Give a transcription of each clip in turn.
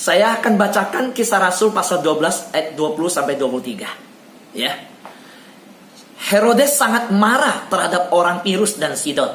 Saya akan bacakan Kisah Rasul pasal 12 ayat 20 sampai 23. Ya. Herodes sangat marah terhadap orang Tirus dan Sidon.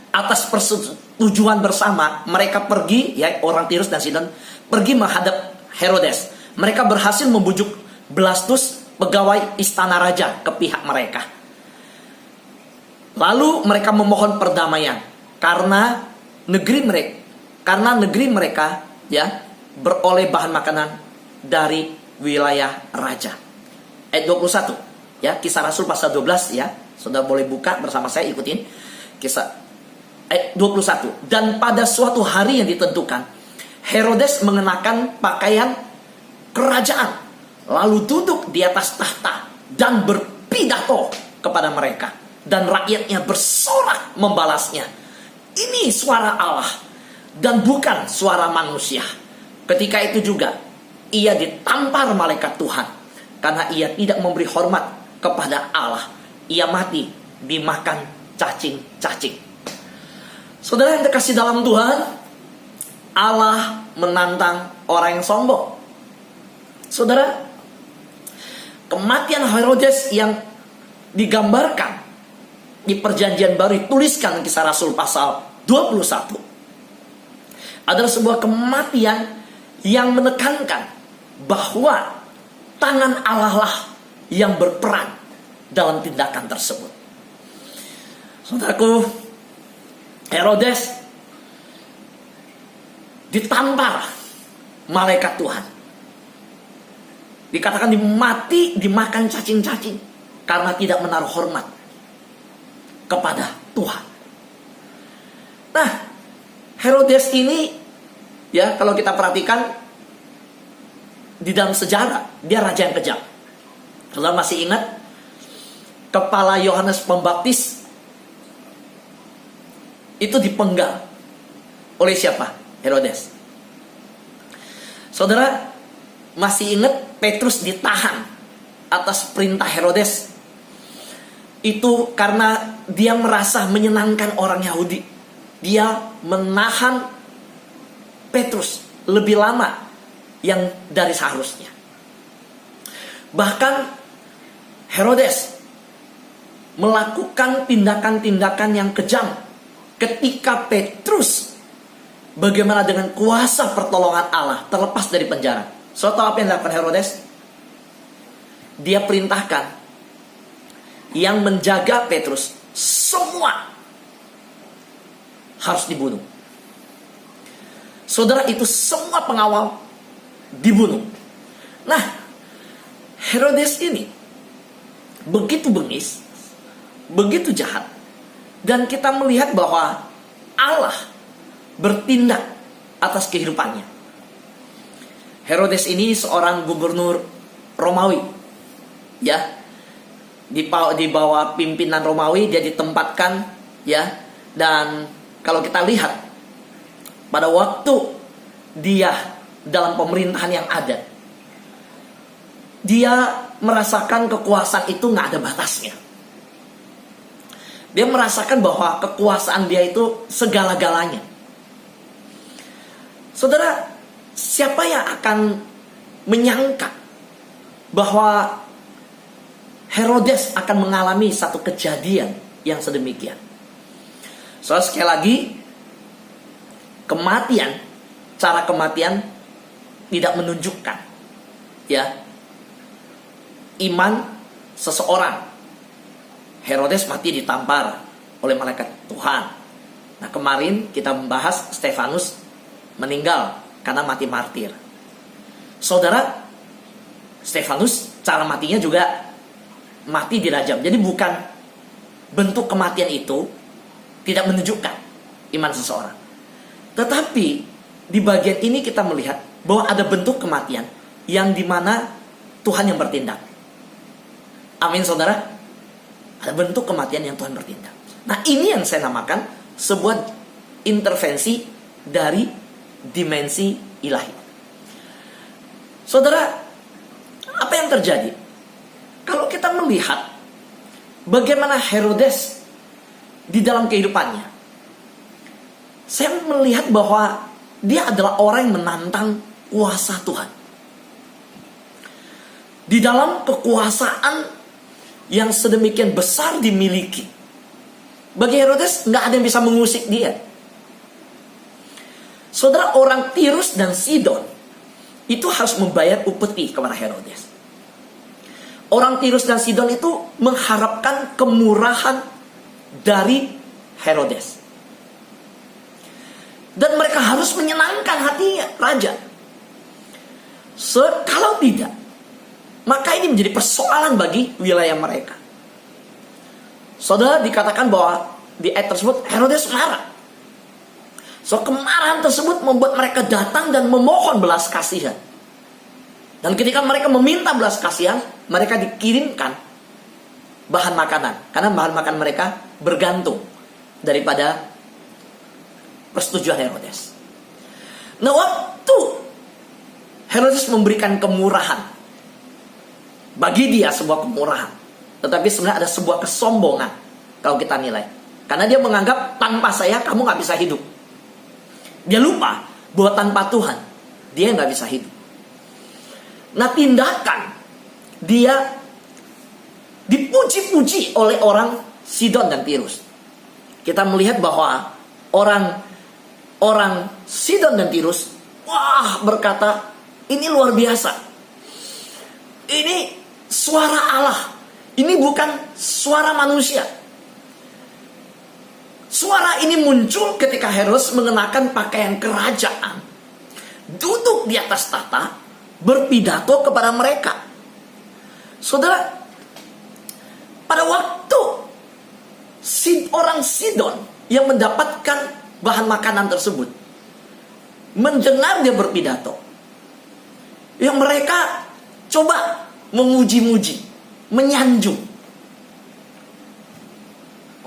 Atas persetujuan bersama, mereka pergi, ya, orang Tirus dan Sidon pergi menghadap Herodes. Mereka berhasil membujuk Blastus, pegawai istana raja, ke pihak mereka. Lalu mereka memohon perdamaian karena negeri mereka ya beroleh bahan makanan dari wilayah raja. Ayat 21 ya, Kisah Rasul pasal 12 ya. Saudara boleh buka bersama saya, ikutin. Kisah ayat 21. Dan pada suatu hari yang ditentukan, Herodes mengenakan pakaian kerajaan, lalu duduk di atas tahta dan berpidato kepada mereka, dan rakyatnya bersorak membalasnya. Ini suara Allah dan bukan suara manusia. Ketika itu juga ia ditampar malaikat Tuhan karena ia tidak memberi hormat kepada Allah. Ia mati dimakan cacing-cacing. Saudara yang terkasih dalam Tuhan, Allah menantang orang yang sombong. Saudara, kematian Herodes yang digambarkan di Perjanjian Baru dituliskan Kisah Rasul pasal 21 adalah sebuah kematian yang menekankan bahwa tangan Allah lah yang berperan dalam tindakan tersebut. Saudaraku, Herodes ditampar malaikat Tuhan. Dikatakan mati dimakan cacing-cacing karena tidak menaruh hormat kepada Tuhan. Nah, Herodes ini ya, kalau kita perhatikan di dalam sejarah, dia raja yang kejam. Saudara masih ingat kepala Yohanes Pembaptis itu dipenggal oleh siapa? Herodes. Saudara masih ingat Petrus ditahan atas perintah Herodes. Itu karena dia merasa menyenangkan orang Yahudi. Dia menahan Petrus lebih lama yang dari seharusnya. Bahkan Herodes melakukan tindakan-tindakan yang kejam ketika Petrus, bagaimana dengan kuasa pertolongan Allah, terlepas dari penjara. So, tahu apa yang dilakukan Herodes? Dia perintahkan yang menjaga Petrus semua harus dibunuh. Saudara, itu semua pengawal dibunuh. Nah, Herodes ini begitu bengis, begitu jahat, dan kita melihat bahwa Allah bertindak atas kehidupannya. Herodes ini seorang gubernur Romawi, ya, di bawah pimpinan Romawi dia ditempatkan, ya. Dan kalau kita lihat pada waktu dia dalam pemerintahan yang ada, dia merasakan kekuasaan itu nggak ada batasnya. Dia merasakan bahwa kekuasaan dia itu segala-galanya. Saudara, siapa yang akan menyangka bahwa Herodes akan mengalami satu kejadian yang sedemikian? Soalnya sekali lagi, cara kematian tidak menunjukkan ya iman seseorang. Herodes mati ditampar oleh malaikat Tuhan. Nah, kemarin kita membahas Stefanus meninggal karena mati martir. Saudara, Stefanus cara matinya juga mati dirajam. Jadi bukan bentuk kematian itu tidak menunjukkan iman seseorang. Tetapi di bagian ini kita melihat bahwa ada bentuk kematian yang dimana Tuhan yang bertindak. Amin, saudara. Ada bentuk kematian yang Tuhan bertindak. Nah, ini yang saya namakan sebuah intervensi dari dimensi ilahi. Saudara, apa yang terjadi? Kalau kita melihat bagaimana Herodes di dalam kehidupannya, saya melihat bahwa dia adalah orang yang menantang kuasa Tuhan. Di dalam kekuasaan yang sedemikian besar dimiliki, bagi Herodes nggak ada yang bisa mengusik dia. Saudara, orang Tirus dan Sidon itu harus membayar upeti kepada Herodes. Orang Tirus dan Sidon itu mengharapkan kemurahan dari Herodes. Dan mereka harus menyenangkan hatinya, raja. Kalau tidak, maka ini menjadi persoalan bagi wilayah mereka. Saudara, dikatakan bahwa di ayat tersebut Herodes marah. Kemarahan tersebut membuat mereka datang dan memohon belas kasihan. Dan ketika mereka meminta belas kasihan, mereka dikirimkan bahan makanan. Karena bahan makan mereka bergantung daripada persetujuan Herodes. Nah, waktu Herodes memberikan kemurahan, bagi dia sebuah kemurahan, tetapi sebenarnya ada sebuah kesombongan kalau kita nilai. Karena dia menganggap tanpa saya kamu gak bisa hidup. Dia lupa bahwa tanpa Tuhan dia gak bisa hidup. Nah, tindakan dia dipuji-puji oleh orang Sidon dan Tirus. Kita melihat bahwa orang Sidon dan Tirus berkata, ini luar biasa. Ini suara Allah. Ini bukan suara manusia. Suara ini muncul ketika Herodes mengenakan pakaian kerajaan, duduk di atas tahta, berpidato kepada mereka. Saudara, pada waktu orang Sidon yang mendapatkan bahan makanan tersebut mendengar dia berpidato, yang mereka coba memuji-muji, menyanjung.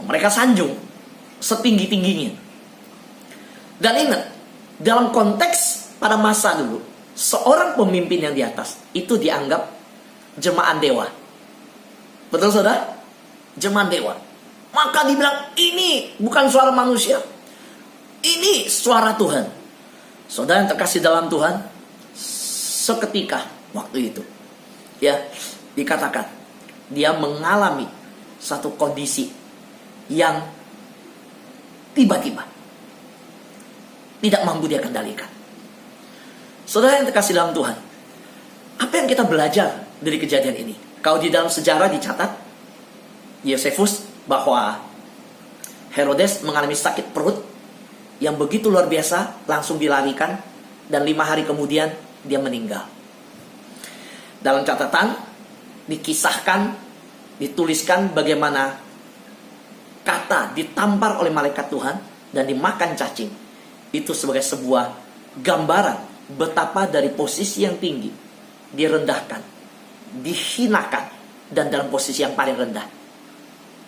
Mereka sanjung setinggi-tingginya. Dan ingat, dalam konteks pada masa dulu, seorang pemimpin yang di atas itu dianggap jemaat dewa. Betul saudara? Jemaat dewa. Maka dibilang, ini bukan suara manusia, ini suara Tuhan. Saudara yang terkasih dalam Tuhan, seketika waktu itu, ya, dikatakan dia mengalami satu kondisi yang tiba-tiba tidak mampu dia kendalikan. Saudara yang terkasih dalam Tuhan, apa yang kita belajar dari kejadian ini? Kalau di dalam sejarah dicatat, Yosefus, bahwa Herodes mengalami sakit perut yang begitu luar biasa, langsung dilarikan, dan 5 hari kemudian dia meninggal. Dalam catatan dikisahkan, dituliskan bagaimana kata ditampar oleh malaikat Tuhan dan dimakan cacing. Itu sebagai sebuah gambaran betapa dari posisi yang tinggi direndahkan, dihinakan, dan dalam posisi yang paling rendah,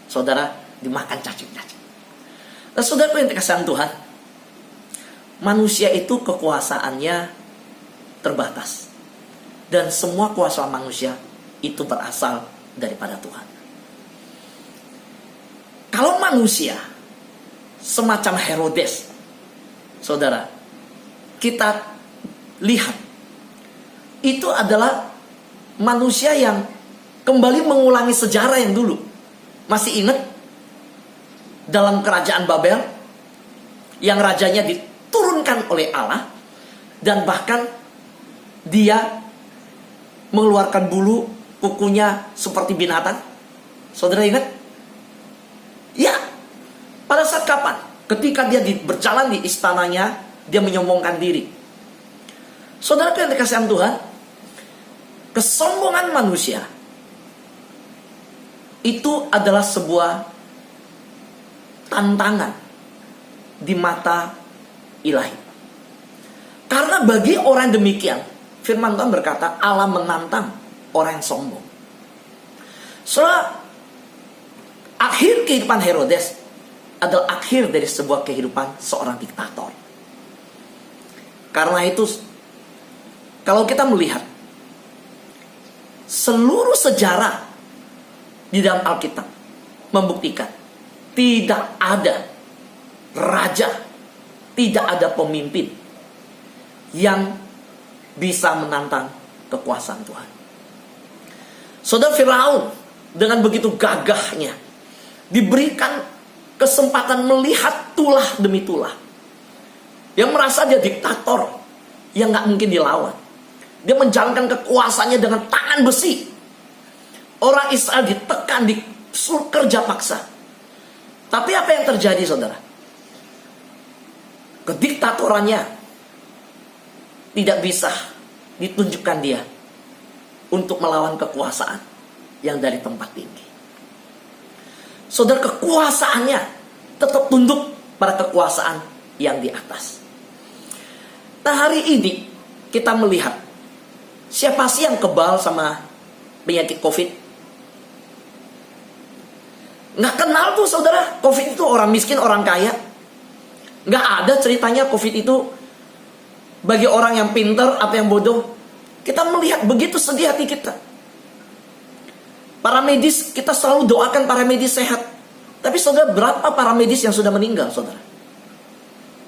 saudara, dimakan cacing-cacing. Nah, saudara yang dikasihi Tuhan, manusia itu kekuasaannya terbatas, dan semua kuasa manusia itu berasal daripada Tuhan. Kalau manusia semacam Herodes, saudara, kita lihat itu adalah manusia yang kembali mengulangi sejarah yang dulu. Masih ingat dalam kerajaan Babel yang rajanya diturunkan oleh Allah, dan bahkan dia mengeluarkan bulu kukunya seperti binatang. Saudara ingat? Ya, pada saat kapan? Ketika dia berjalan di istananya, dia menyombongkan diri. Saudara yang dikasihi Tuhan, kesombongan manusia itu adalah sebuah tantangan di mata ilahi. Karena bagi orang demikian, firman Tuhan berkata, Allah menantang orang yang sombong. Soalnya akhir kehidupan Herodes adalah akhir dari sebuah kehidupan seorang diktator. Karena itu, kalau kita melihat seluruh sejarah di dalam Alkitab membuktikan tidak ada raja, tidak ada pemimpin yang bisa menantang kekuasaan Tuhan. Saudara, Firaun dengan begitu gagahnya diberikan kesempatan melihat tulah demi tulah. Dia merasa dia diktator yang gak mungkin dilawan. Dia menjalankan kekuasaannya dengan tangan besi. Orang Israel ditekan, disuruh kerja paksa. Tapi apa yang terjadi, saudara? Kediktatorannya tidak bisa ditunjukkan dia untuk melawan kekuasaan yang dari tempat tinggi. Saudara, kekuasaannya tetap tunduk pada kekuasaan yang di atas. Nah, hari ini kita melihat siapa sih yang kebal sama penyakit COVID? Nggak kenal tuh, saudara. COVID itu orang miskin, orang kaya. Nggak ada ceritanya COVID itu bagi orang yang pintar atau yang bodoh. Kita melihat begitu sedih hati kita. Para medis, kita selalu doakan para medis sehat. Tapi saudara, berapa para medis yang sudah meninggal, saudara?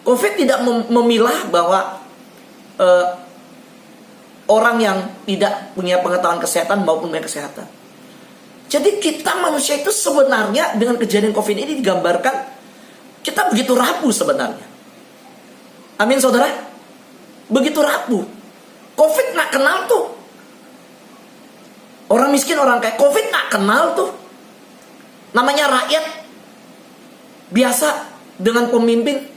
COVID tidak memilah bahwa orang yang tidak punya pengetahuan kesehatan maupun punya kesehatan. Jadi kita manusia itu sebenarnya dengan kejadian COVID ini digambarkan kita begitu rapuh sebenarnya. Amin, saudara? Begitu rapuh. COVID gak kenal tuh. Orang miskin, orang kaya. COVID gak kenal tuh. Namanya rakyat biasa dengan pemimpin.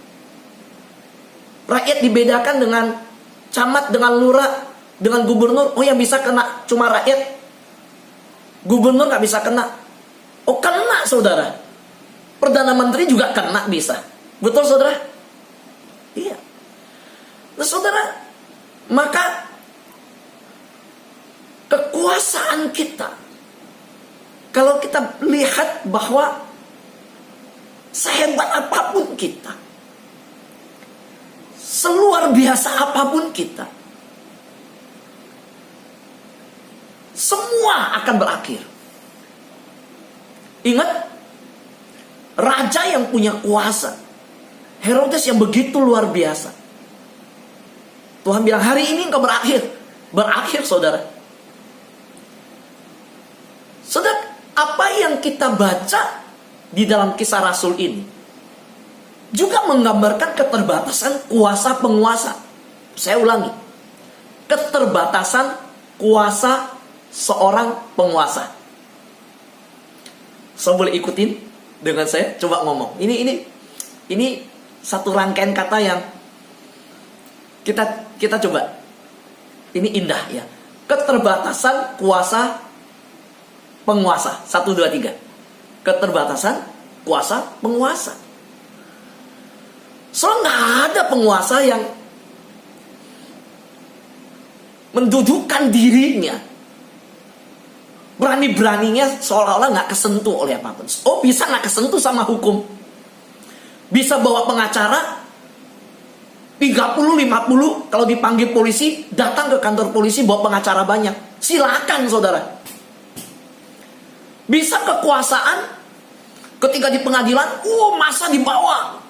Rakyat dibedakan dengan camat, dengan lurah, dengan gubernur. Oh, yang bisa kena cuma rakyat. Gubernur gak bisa kena. Oh, kena, saudara. Perdana Menteri juga kena bisa. Betul, saudara? Iya. Nah, saudara, maka kekuasaan kita, kalau kita lihat bahwa sehebat apapun kita, seluar biasa apapun kita, semua akan berakhir. Ingat, raja yang punya kuasa, Herodes yang begitu luar biasa. Tuhan bilang, hari ini engkau berakhir. Berakhir, saudara. Saudara, apa yang kita baca di dalam Kisah Rasul ini juga menggambarkan keterbatasan kuasa penguasa. Saya ulangi, keterbatasan kuasa seorang penguasa. Saya boleh ikutin dengan saya? Coba ngomong. Ini satu rangkaian kata yang kita coba. Ini indah ya. Keterbatasan kuasa penguasa. 1, 2, 3. Keterbatasan kuasa penguasa. So, nggak ada penguasa yang mendudukkan dirinya, berani-beraninya seolah-olah nggak kesentuh oleh apapun. Oh, bisa nggak kesentuh sama hukum. Bisa bawa pengacara 30-50, kalau dipanggil polisi, datang ke kantor polisi bawa pengacara banyak. Silakan, saudara. Bisa kekuasaan ketika di pengadilan, masa dibawa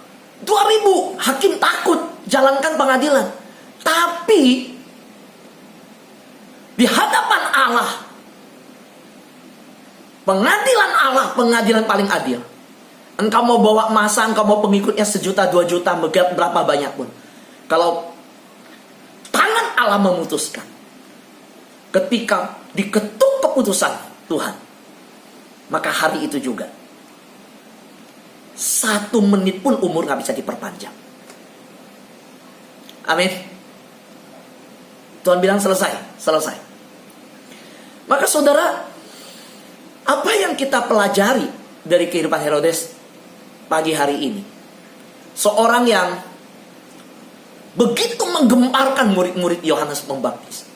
2000, hakim takut jalankan pengadilan. Tapi di hadapan Allah, pengadilan Allah, pengadilan paling adil. Engkau mau bawa masa, engkau mau pengikutnya 1 juta, 2 juta, berapa banyak pun, kalau tangan Allah memutuskan, ketika diketuk keputusan Tuhan, maka hari itu juga 1 menit pun umur gak bisa diperpanjang. Amin. Tuhan bilang selesai. Maka saudara, apa yang kita pelajari dari kehidupan Herodes pagi hari ini? Seorang yang begitu menggemparkan murid-murid Yohanes Pembaptis.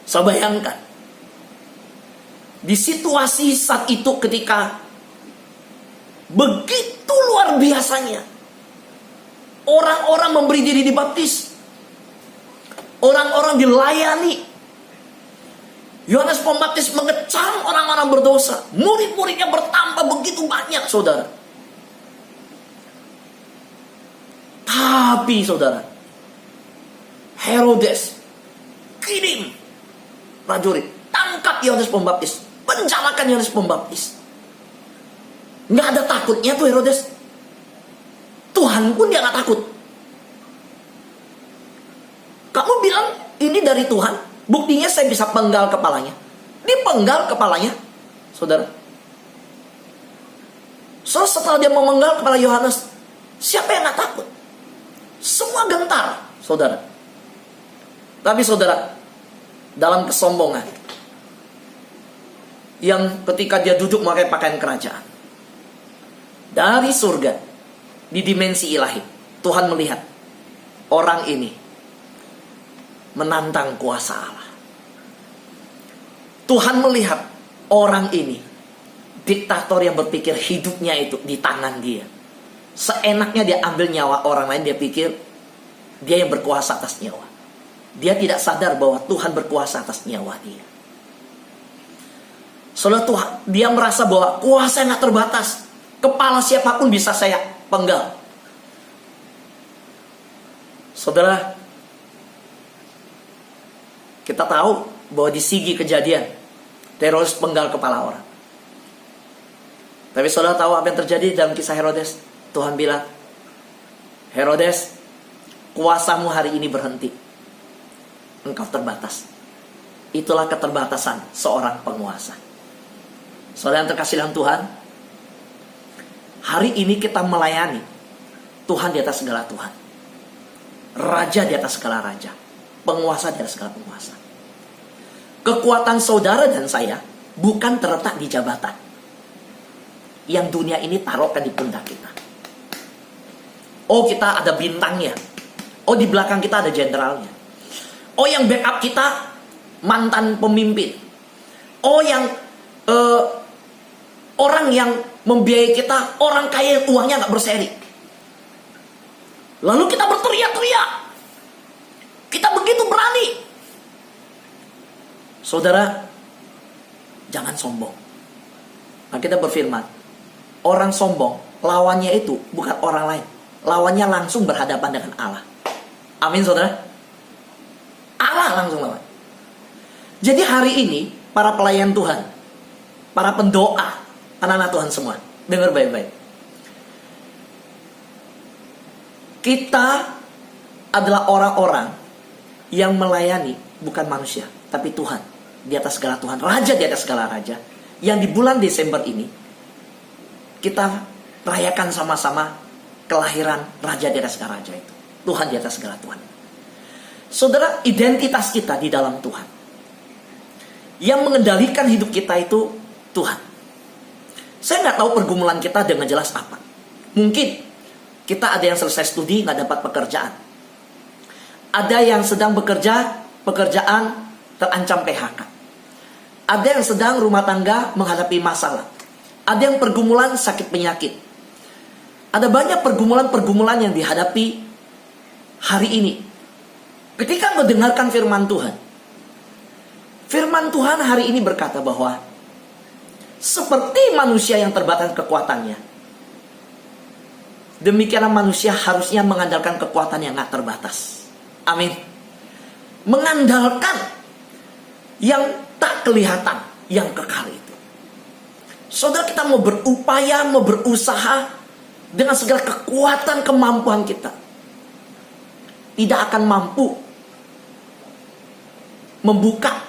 Saya bayangkan di situasi saat itu ketika begitu luar biasanya orang-orang memberi diri dibaptis, orang-orang dilayani. Yohanes Pembaptis mengecam orang-orang berdosa, murid-muridnya bertambah begitu banyak, saudara. Tapi saudara, Herodes kirim prajurit, tangkap Yohanes Pembaptis, penjarakan Yohanes Pembaptis. Nggak ada takutnya tuh Herodes. Tuhan pun dia nggak takut. Kamu bilang ini dari Tuhan, buktinya saya bisa penggal kepalanya. Dipenggal kepalanya, saudara. So setelah dia memenggal kepala Yohanes, siapa yang nggak takut? Semua gentar, saudara. Tapi saudara, dalam kesombongan, yang ketika dia duduk memakai pakaian kerajaan, dari surga, di dimensi ilahi, Tuhan melihat orang ini menantang kuasa Allah. Tuhan melihat orang ini diktator yang berpikir hidupnya itu di tangan dia. Seenaknya dia ambil nyawa orang lain, dia pikir dia yang berkuasa atas nyawa. Dia tidak sadar bahwa Tuhan berkuasa atas nyawa dia. Saudara, Tuhan, dia merasa bahwa kuasa yang gak terbatas. Kepala siapapun bisa saya penggal. Saudara, kita tahu bahwa di Sigi Kejadian, teroris penggal kepala orang. Tapi saudara tahu apa yang terjadi dalam kisah Herodes? Tuhan bilang, Herodes, kuasamu hari ini berhenti. Engkau terbatas. Itulah keterbatasan seorang penguasa. Saudara yang terkasih dalam Tuhan, hari ini kita melayani Tuhan di atas segala Tuhan, Raja di atas segala Raja, penguasa di atas segala penguasa. Kekuatan saudara dan saya bukan terletak di jabatan yang dunia ini taruhkan di pundak kita. Oh, kita ada bintangnya. Oh, di belakang kita ada jenderalnya. Oh, yang backup kita mantan pemimpin. Oh, yang orang yang membiayai kita, orang kaya yang uangnya gak berseri. Lalu kita berteriak-teriak. Kita begitu berani. Saudara, jangan sombong. Nah, kita berfirman, orang sombong, lawannya itu bukan orang lain. Lawannya langsung berhadapan dengan Allah. Amin, saudara. Allah langsung lawan. Jadi hari ini, para pelayan Tuhan, para pendoa, anak-anak Tuhan semua, dengar baik-baik. Kita adalah orang-orang yang melayani bukan manusia, tapi Tuhan di atas segala Tuhan, Raja di atas segala Raja. Yang di bulan Desember ini kita rayakan sama-sama kelahiran Raja di atas segala Raja itu, Tuhan di atas segala Tuhan. Saudara, identitas kita di dalam Tuhan, yang mengendalikan hidup kita itu Tuhan. Saya nggak tahu pergumulan kita dengan jelas apa. Mungkin kita ada yang selesai studi nggak dapat pekerjaan. Ada yang sedang bekerja, pekerjaan terancam PHK. Ada yang sedang rumah tangga menghadapi masalah. Ada yang pergumulan sakit penyakit. Ada banyak pergumulan-pergumulan yang dihadapi hari ini. Ketika mendengarkan firman Tuhan, firman Tuhan hari ini berkata bahwa seperti manusia yang terbatas kekuatannya, demikianlah manusia harusnya mengandalkan kekuatan yang gak terbatas. Amin. Mengandalkan yang tak kelihatan, yang kekal itu. Saudara, kita mau berupaya, mau berusaha dengan segala kekuatan kemampuan kita, tidak akan mampu membuka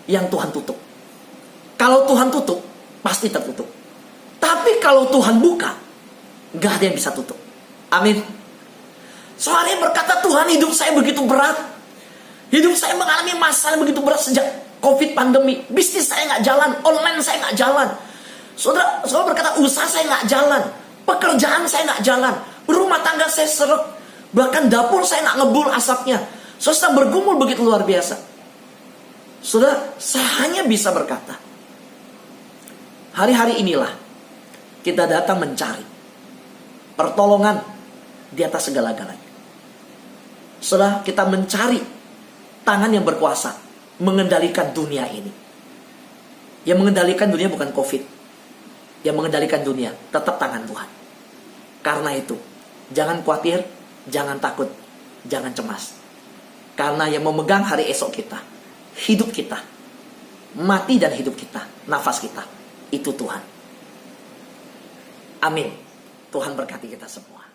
yang Tuhan tutup. Kalau Tuhan tutup, pasti tertutup. Tapi kalau Tuhan buka, gak ada yang bisa tutup. Amin. Soalnya berkata, Tuhan, hidup saya begitu berat. Hidup saya mengalami masalah begitu berat sejak COVID pandemi. Bisnis saya gak jalan, online saya gak jalan. Saudara berkata, usaha saya gak jalan, pekerjaan saya gak jalan, rumah tangga saya seret, bahkan dapur saya gak ngebul asapnya. Saudara bergumul begitu luar biasa. Saudara, saya hanya bisa berkata, hari-hari inilah kita datang mencari pertolongan di atas segala-galanya. Saudara, kita mencari tangan yang berkuasa mengendalikan dunia ini. Yang mengendalikan dunia bukan COVID. Yang mengendalikan dunia tetap tangan Tuhan. Karena itu, jangan khawatir, jangan takut, jangan cemas. Karena yang memegang hari esok kita, hidup kita, mati dan hidup kita, nafas kita, itu Tuhan. Amin. Tuhan berkati kita semua.